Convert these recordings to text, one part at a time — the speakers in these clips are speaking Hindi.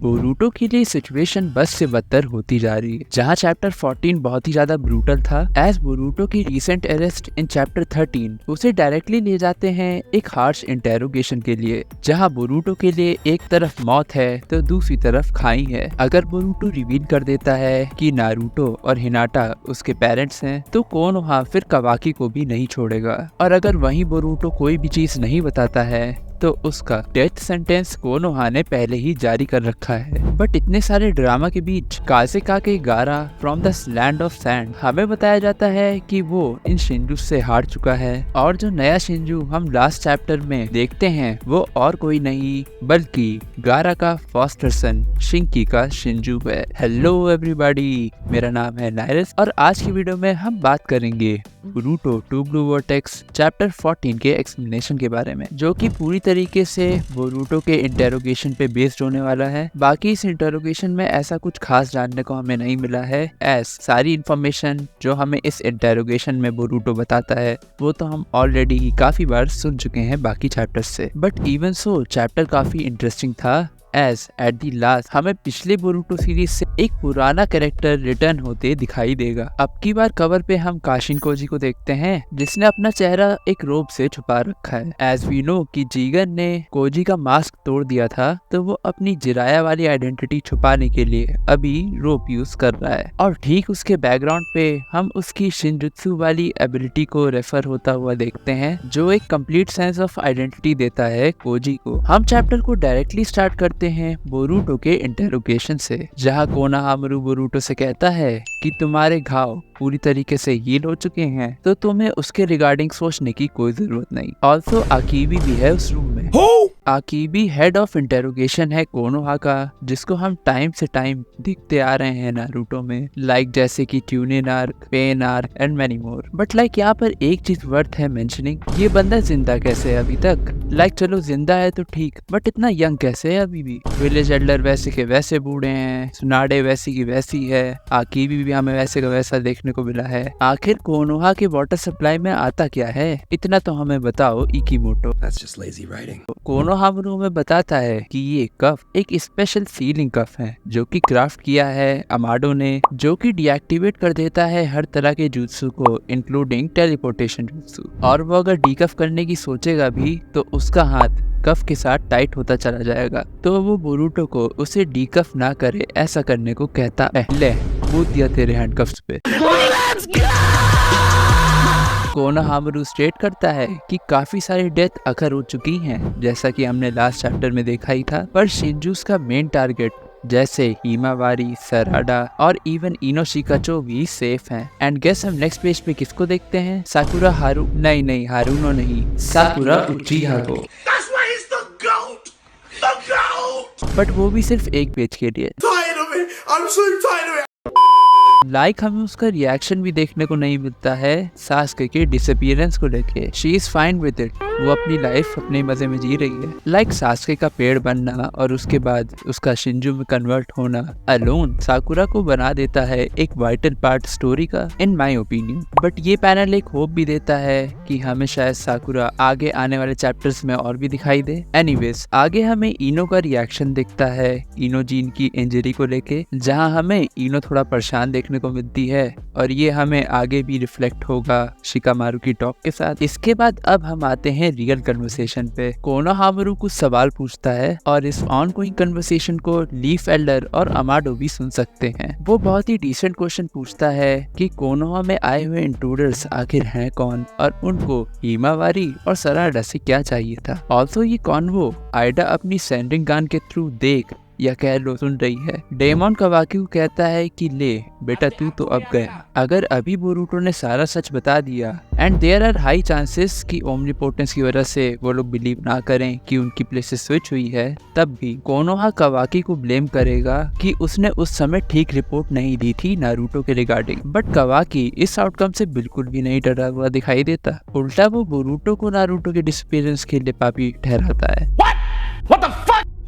बोरूटो के लिए सिचुएशन बस से बदतर होती जा रही है। जहाँ चैप्टर 14 बहुत ही ज्यादा ब्रूटल था, एज बोरूटो की रिसेंट अरेस्ट इन चैप्टर 13 उसे डायरेक्टली ले जाते हैं एक हार्श इंटेरोगेशन के लिए, जहाँ बोरूटो के लिए एक तरफ मौत है तो दूसरी तरफ खाई है। अगर बोरूटो रिवील कर देता है कि नारुतो और हिनाटा उसके पेरेंट्स हैं, तो कोनोहा फिर कावाकी को भी नहीं छोड़ेगा। और अगर वहीं बोरूटो कोई भी चीज नहीं बताता है तो उसका डेथ सेंटेंस कोनोहा ने पहले ही जारी कर रखा है। बट इतने सारे ड्रामा के बीच काज़ेका के गारा from the land of sand हमें बताया जाता है कि वो इन शिंजू से हार चुका है, और जो नया शिंजू हम लास्ट चैप्टर में देखते हैं वो और कोई नहीं बल्कि गारा का फॉस्टर सन शिंकी का शिंजू है। हेलो एवरीबॉडी, मेरा नाम है नायरस और आज की वीडियो में हम बात करेंगे Boruto two blue vortex chapter 14 के एक्सप्लेनेशन के बारे में, जो कि पूरी तरीके से बोरूटो के इंटेरोगेशन पे बेस्ड होने वाला है। बाकी इस इंटेरोगेशन में ऐसा कुछ खास जानने को हमें नहीं मिला है, एज सारी इन्फॉर्मेशन जो हमें इस इंटेरोगेशन में बोरूटो बताता है वो तो हम ऑलरेडी काफी बार सुन चुके हैं बाकी चैप्टर्स से। बट इवन सो चैप्टर काफी इंटरेस्टिंग था, एज एट दी लास्ट हमें पिछले बोरूटो सीरीज से एक पुराना कैरेक्टर रिटर्न होते दिखाई देगा। अब की बार कवर पे हम काशिन कोजी को देखते हैं, जिसने अपना चेहरा एक रोब से छुपा रखा है। एज वी नो कि जीगन ने कोजी का मास्क तोड़ दिया था, तो वो अपनी जिराया वाली आइडेंटिटी छुपाने के लिए अभी रोब यूज कर रहा है। और ठीक उसके बैकग्राउंड पे हम उसकी शिनजुत्सु वाली एबिलिटी को रेफर होता हुआ देखते हैं, जो एक कंप्लीट सेंस ऑफ आइडेंटिटी देता है कोजी को। हम चैप्टर को डायरेक्टली स्टार्ट करते हैं बोरूटो के इंटेरोगेशन से, जहां कोनोहामारू बोरूटो से कहता है कि तुम्हारे घाव पूरी तरीके से हील हो चुके हैं, तो तुम्हें उसके रिगार्डिंग सोचने की कोई जरूरत नहीं। ऑल्सो आकीबी भी है उस रूम में। आकीबी हेड ऑफ इंटेरोगेशन है कोनोहा का, जिसको हम टाइम से टाइम देखते आ रहे हैं नारुतो में, लाइक जैसे कि ट्यूनिन arc, Pain arc and many more. But like यहाँ पर एक चीज वर्थ है मेंशनिंग, ये बंदा जिंदा कैसे है अभी तक? लाइक चलो जिंदा है तो ठीक, बट इतना यंग कैसे है अभी भी? विलेज एल्डर वैसे के वैसे बूढ़े हैं, सुनाडे वैसी की वैसी है, आकीबी भी हमें वैसे का वैसा देखने को मिला है। आखिर कोनोहा के वाटर सप्लाई में आता क्या है, इतना तो हमें बताओ इकीमोटो। कोनोहामारू में बताता है कि ये कफ एक स्पेशल सीलिंग कफ है, जो कि क्राफ्ट किया है अमाडो ने, जो कि डीएक्टिवेट कर देता है हर तरह के जुत्सु को, इंक्लूडिंग टेलीपोर्टेशन जुत्सु। और वो अगर डीकफ करने की सोचेगा भी तो उसका हाथ कफ के साथ टाइट होता चला जाएगा। तो वो बोरूटो को उसे डीकफ ना करे ऐसा करने को कहता है। ले कूद दिया तेरे हैंडकफ्स पे। कोनोहामारू स्टेट करता है कि काफी सारी डेथ अकर हो चुकी हैं, जैसा कि हमने लास्ट चैप्टर में देखा ही था, पर शिंजूस का मेन टारगेट जैसे हिमावारी, सराडा और इवन इनोशिकाचो भी सेफ हैं। एंड गेस हम नेक्स्ट पेज पे किसको देखते हैं? साकुरा हारू नहीं हारूनो नहीं, साकुरा उचिहा को। बट वो भी सिर्फ एक पेज के लिए। लाइक हमें उसका रिएक्शन भी देखने को नहीं मिलता है सास्के के डिसअपीयरेंस को लेके। She is fine with it, वो अपनी लाइफ अपने मजे में जी रही है। लाइक सास्के का पेड़ बनना और उसके बाद उसका शिंजू में कन्वर्ट होना अलोन साकुरा को बना देता है एक वाइटल पार्ट स्टोरी का, इन माय ओपिनियन। बट ये पैनल एक होप भी देता है कि हमें शायद साकुरा आगे आने वाले चैप्टर्स में और भी दिखाई दे। एनीवेज आगे हमें इनो का रिएक्शन दिखता है इनोजीन की इंजरी को लेके, जहाँ हमें इनो थोड़ा परेशान देखने को मिलती है, और ये हमें आगे भी रिफ्लेक्ट होगा शिकामारू की टॉक के साथ। इसके बाद अब हम आते हैं रियल कन्वर्सेशन पे। कोनोहामारू कुछ सवाल पूछता है और इस ऑनगोइंग कन्वर्सेशन को लीफ एल्डर और अमाडो भी सुन सकते हैं। वो बहुत ही डिसेंट क्वेश्चन पूछता है कि कोनोहा में आए हुए इंट्रूडर्स आखिर हैं कौन, और उनको हिमावारी और सराडा से क्या चाहिए था। ऑल्सो ये कॉन्वो आइडा अपनी सेंडिंग गन के थ्रू देख या कह लो सुन रही है। डेमोन कावाकी को कहता है कि ले बेटा तू तो अब गया। अगर अभी बोरूटो ने सारा सच बता दिया, and there are high chances कि ओमनीपोटेंस की वजह से वो लोग बिलीव ना करें कि उनकी प्लेसेस स्विच हुई है, तब भी कोनोहा कावाकी को ब्लेम करेगा कि उसने उस समय ठीक रिपोर्ट नहीं दी थी नारुतो के रिगार्डिंग। बट कावाकी इस आउटकम से बिल्कुल भी नहीं डरा हुआ दिखाई देता, उल्टा वो बोरूटो को नारुतो के डिसअपीयरेंस के लिए पापी ठहराता है।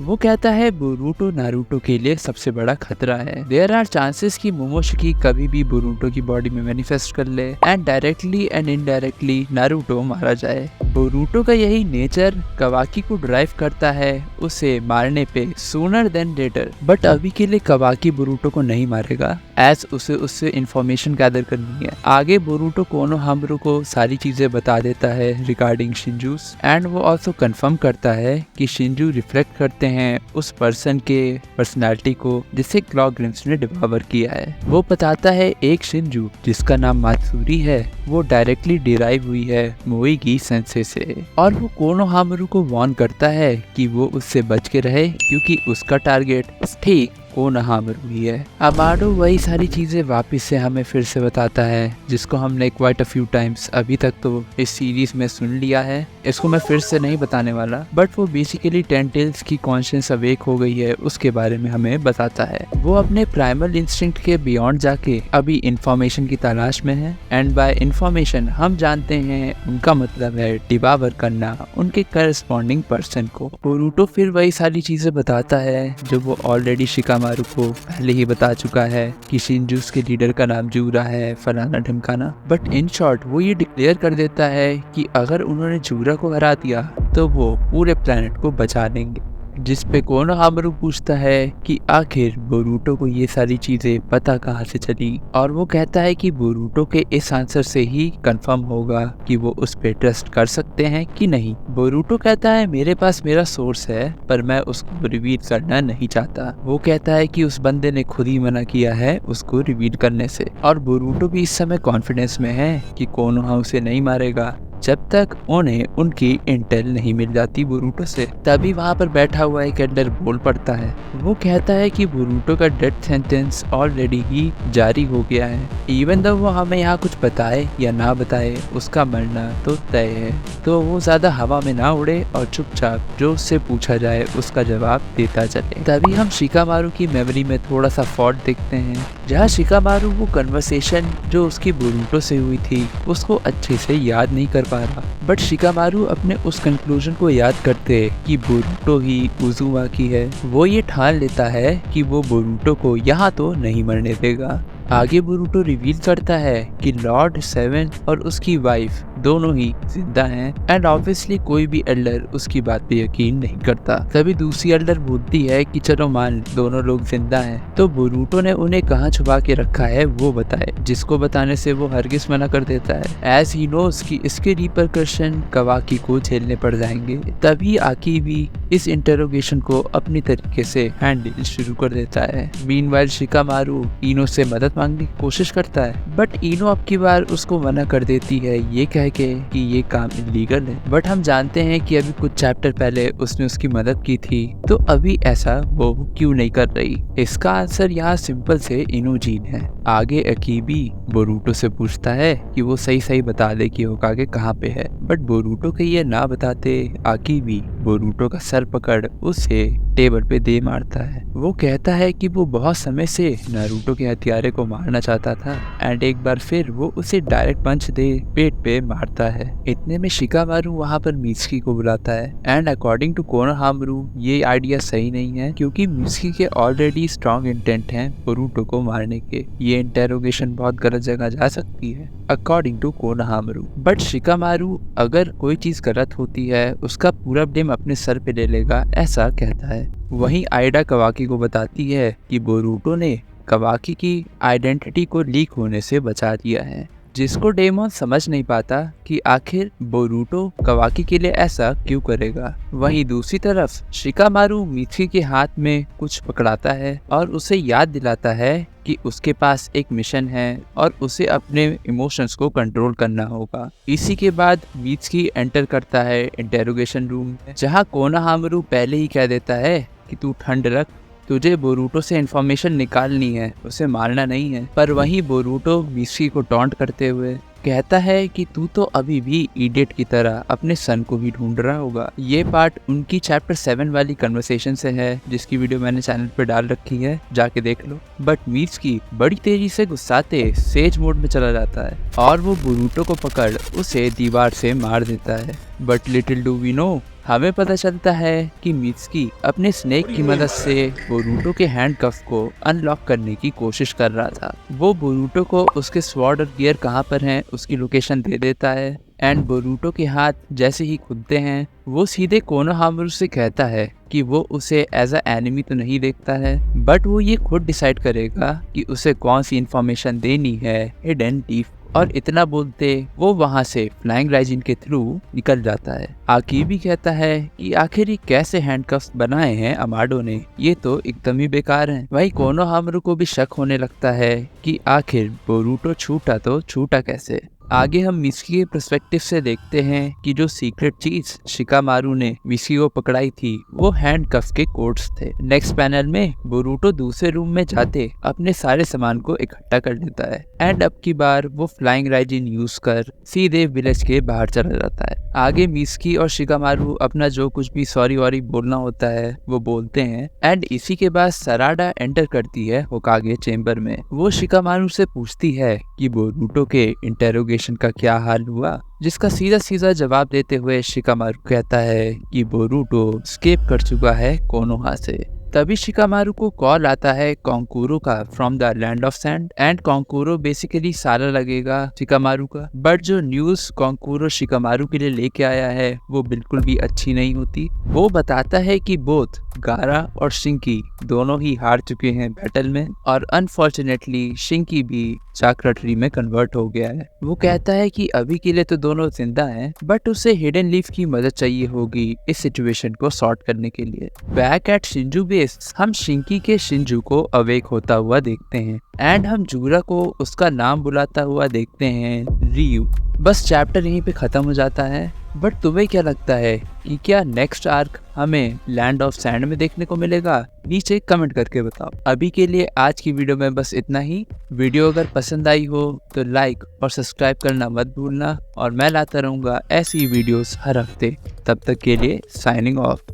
वो कहता है बोरूटो नारुतो के लिए सबसे बड़ा खतरा है। देयर आर चांसेस कि मोमोशिकी कभी भी बोरूटो की बॉडी में मैनिफेस्ट कर ले and directly and indirectly Naruto मारा जाए। बोरूटो का यही नेचर कवाकी को ड्राइव करता है उसे मारने पे सूनर देन लेटर। बट अभी के लिए कवाकी बोरूटो को नहीं मारेगा एज उसे उससे इंफॉर्मेशन गैदर करनी है। आगे बोरूटो कोनोहामारू को सारी चीजें बता देता है रिगार्डिंग शिंजूस एंड वो ऑल्सो कंफर्म करता है कि शिंजू रिफ्लेक्ट करते हैं उस पर्सन के पर्सनालिटी को जिसे क्लॉक ग्लिम्स ने डिवावर किया है। वो बताता है एक शिंजू जिसका नाम मात्सुरी है वो डायरेक्टली डिराइव हुई है मोईगी सेंसे से और वो कोनोहामारू को वार्न करता है कि वो उससे बच के रहे क्योंकि उसका टारगेट ठीक कोनोहामारू ही है। अमाडो वही सारी चीजें वापस से हमें फिर से बताता है जिसको हमने क्वाइट अ फ्यू टाइम्स अभी तक तो इस सीरीज में सुन लिया है। इसको मैं फिर से नहीं बताने वाला बट वो बेसिकली टेंटेल्स की कॉन्शियस अवेक हो गई है उसके बारे में हमें बताता है। वो अपने प्राइमल इंस्टिंक्ट के बियॉन्ड जाके अभी इंफॉर्मेशन की तलाश में है एंड बाय इंफॉर्मेशन हम जानते हैं उनका मतलब है डिवावर करना उनके करस्पॉन्डिंग पर्सन को। बोरूटो फिर वही सारी चीजें बताता है जो वो ऑलरेडी शिकामारू को पहले ही बता चुका है कि शिंजूस के लीडर का नाम जूरा है फलाना ढमकाना। बट इन शॉर्ट वो ये डिक्लेयर कर देता है कि अगर उन्होंने जूरा को हरा दिया तो वो पूरे प्लेनेट को बचा लेंगे। जिस पे कोनोहामारू पूछता है कि आखिर बोरूटो को ये सारी चीजें पता कहाँ से चली और वो कहता है कि बोरूटो के इस आंसर से ही कंफर्म होगा कि वो उस पे ट्रस्ट कर सकते हैं कि नहीं। बोरूटो कहता है मेरे पास मेरा सोर्स है पर मैं उसको रिवील करना नहीं चाहता। वो कहता है कि उस बंदे ने खुद ही मना किया है उसको रिवील करने से और बोरूटो भी इस समय कॉन्फिडेंस में है कि कोनोहा उसे नहीं मारेगा जब तक उन्हें उनकी इंटेल नहीं मिल जाती बोरूटो से। तभी वहाँ पर बैठा हुआ एक एल्डर बोल पड़ता है। वो कहता है कि बोरूटो का डेथ सेंटेंस ऑलरेडी ही जारी हो गया है। इवन दो वो हमें यहाँ कुछ बताए या ना बताए उसका मरना तो तय है तो वो ज्यादा हवा में ना उड़े और चुपचाप जो उससे पूछा जाए उसका जवाब देता चले। तभी हम शिकामारू की मेमोरी में थोड़ा सा फॉल्ट देखते हैं जहाँ शिकामारू वो कन्वर्सेशन जो उसकी बोरूटो से हुई थी उसको अच्छे से याद नहीं कर पा रहा। बट शिकामारू अपने उस कंक्लूजन को याद करते कि बोरूटो ही उजुमाकी है वो ये ठान लेता है कि वो बोरूटो को यहाँ तो नहीं मरने देगा। आगे बोरूटो रिवील करता है कि लॉर्ड सेवन और उसकी वाइफ दोनों ही जिंदा हैं एंड ऑब्वियसली कोई भी एल्डर उसकी बात पे यकीन नहीं करता। तभी दूसरी एल्डर बोलती है कि चलो मान दोनों लोग जिंदा हैं तो बोरूटो ने उन्हें कहाँ छुपा के रखा है वो बताए जिसको बताने से वो हरगिज मना कर देता है एज ही नोस कि इसके रिपरकशन कवाकी को झेलने पड़ जाएंगे। तभी आकी भी इस इंटरोगेशन को अपनी तरीके से हैंडल शुरू कर देता है। मीनवाइल शिकामारू इनो से मदद मांगने की कोशिश करता है बट इनो अब की बार उसको मना कर देती है ये कह के कि ये काम इलीगल है। बट हम जानते हैं कि अभी कुछ चैप्टर पहले उसने उसकी मदद की थी तो अभी ऐसा वो क्यों नहीं कर रही। इसका आंसर यहाँ सिंपल से इनोजीन है। आगे अकीबी बोरूटो से पूछता है कि वो सही सही बता दे कि होकागे कहाँ पे है बट बोरूटो के ये ना बताते अकीबी बोरूटो का सर पकड़ उसे टेबल पे दे मारता है। वो कहता है कि वो बहुत समय से नारुतो के हथियारे को मारना चाहता था एंड एक बार फिर वो उसे डायरेक्ट पंच दे पेट पे मारता है। इतने में शिकामारू वहाँ पर मित्सुकी को बुलाता है एंड अकॉर्डिंग टू कोनोहामारू ये आइडिया सही नहीं है क्योंकि मित्सुकी के ऑलरेडी स्ट्रॉन्ग इंटेंट हैं बोरूटो को मारने के। ये इंटेरोगेशन बहुत गलत जगह जा सकती है according to Konohamaru. But Shikamaru अगर कोई चीज गलत होती है उसका पूरा ब्लेम अपने सर पे ले लेगा ऐसा कहता है। वहीं आइडा कवाकी को बताती है कि बोरूटो ने कवाकी की आइडेंटिटी को लीक होने से बचा दिया है जिसको डेमोन समझ नहीं पाता कि आखिर बोरूटो कवाकी के लिए ऐसा क्यों करेगा। वहीं दूसरी तरफ शिकामारू मित्सुकी के हाथ में कुछ पकड़ाता है और उसे याद दिलाता है कि उसके पास एक मिशन है और उसे अपने इमोशंस को कंट्रोल करना होगा। इसी के बाद मित्सुकी एंटर करता है इंटेरोगेशन रूम में जहाँ कोनोहामारू पहले ही कह देता है कि तू ठंड रख तुझे बोरूटो से इन्फॉर्मेशन निकालनी है उसे मारना नहीं है। पर वहीं बोरूटो मित्सुकी को टॉन्ट करते हुए कहता है कि तू तो अभी भी इडियट की तरह अपने सन को भी ढूंढ रहा होगा। ये पार्ट उनकी चैप्टर 7 वाली कन्वर्सेशन से है जिसकी वीडियो मैंने चैनल पे डाल रखी है जाके देख लो। बट मित्सुकी बड़ी तेजी से गुस्साते सेज मोड में चला जाता है और वो बोरूटो को पकड़ उसे दीवार से मार देता है। But little do we know हमें पता चलता है कि मित्सुकी अपने स्नेक की मदद से बोरुटो के हैंडकफ को अनलॉक करने की कोशिश कर रहा था। वो बोरुटो को उसके स्वॉर्ड और गियर कहाँ पर हैं उसकी लोकेशन दे देता है एंड बोरुटो के हाथ जैसे ही खुलते हैं वो सीधे कोनोहामारू से कहता है कि वो उसे एज अ एनिमी तो नहीं देखता है, बट वो ये खुद डिसाइड करेगा कि उसे कौन सी इंफॉर्मेशन देनी है हिडन डीफ। और इतना बोलते वो वहाँ से फ्लाइंग राइजिन के थ्रू निकल जाता है। आकीबी कहता है कि आखिर ये कैसे हैंडकफ्स बनाए हैं अमाडो ने, ये तो एकदम ही बेकार हैं। वहीं कोनोहामारू को भी शक होने लगता है कि आखिर बोरुटो छूटा तो छूटा कैसे। आगे हम मित्सुकी के पर्सपेक्टिव से देखते हैं कि जो सीक्रेट चीज शिकामारू ने मित्सुकी को पकड़ाई थी वो हैंडकफ के कोड्स थे। नेक्स्ट पैनल में बोरुटो दूसरे रूम में जाते अपने सारे सामान को इकट्ठा कर लेता है एंड अब की बार वो फ्लाइंग राइजिन यूज कर सीधे विलेज के बाहर चला जाता है। आगे मित्सुकी और शिकामारू अपना जो कुछ भी सॉरी वॉरी बोलना होता है वो बोलते हैं एंड इसी के बाद सराडा एंटर करती है होकागे चेम्बर में। वो शिकामारू से पूछती है कि बोरुटो के इंटेरोगेशन का क्या हाल हुआ, जिसका सीधा सीधा जवाब देते हुए शिकामारू कहता है कि बोरुटो स्केप कर चुका है कोनोहा से। तभी शिकामारू को कॉल आता है कोंकुरो का from the land of sand and Kankuro basically सारा लगेगा शिकामारू का, बट जो न्यूज कोंकुरो शिकामारू के लिए लेके आया है वो बिल्कुल भी अच्छी नहीं होती। वो बताता है कि बोथ गारा और शिंकी दोनों ही हार चुके हैं बैटल में और अनफॉर्चुनेटली शिंकी भी चाक्रा ट्री में कन्वर्ट हो गया है। वो कहता है कि अभी के लिए तो दोनों जिंदा हैं बट उसे हिडन लीफ की मदद चाहिए होगी इस सिचुएशन को सॉर्ट करने के लिए। बैक एट शिंजू बेस हम शिंकी के शिंजू को अवेक होता हुआ देखते हैं एंड हम जूरा को उसका नाम बुलाता हुआ देखते हैं रियू। बस चैप्टर यहीं पे खत्म हो जाता है। बट तुम्हें क्या लगता है कि क्या नेक्स्ट आर्क हमें लैंड ऑफ सैंड में देखने को मिलेगा? नीचे कमेंट करके बताओ। अभी के लिए आज की वीडियो में बस इतना ही। वीडियो अगर पसंद आई हो तो लाइक और सब्सक्राइब करना मत भूलना और मैं लाता रहूँगा ऐसी वीडियोस हर हफ्ते। तब तक के लिए साइनिंग ऑफ।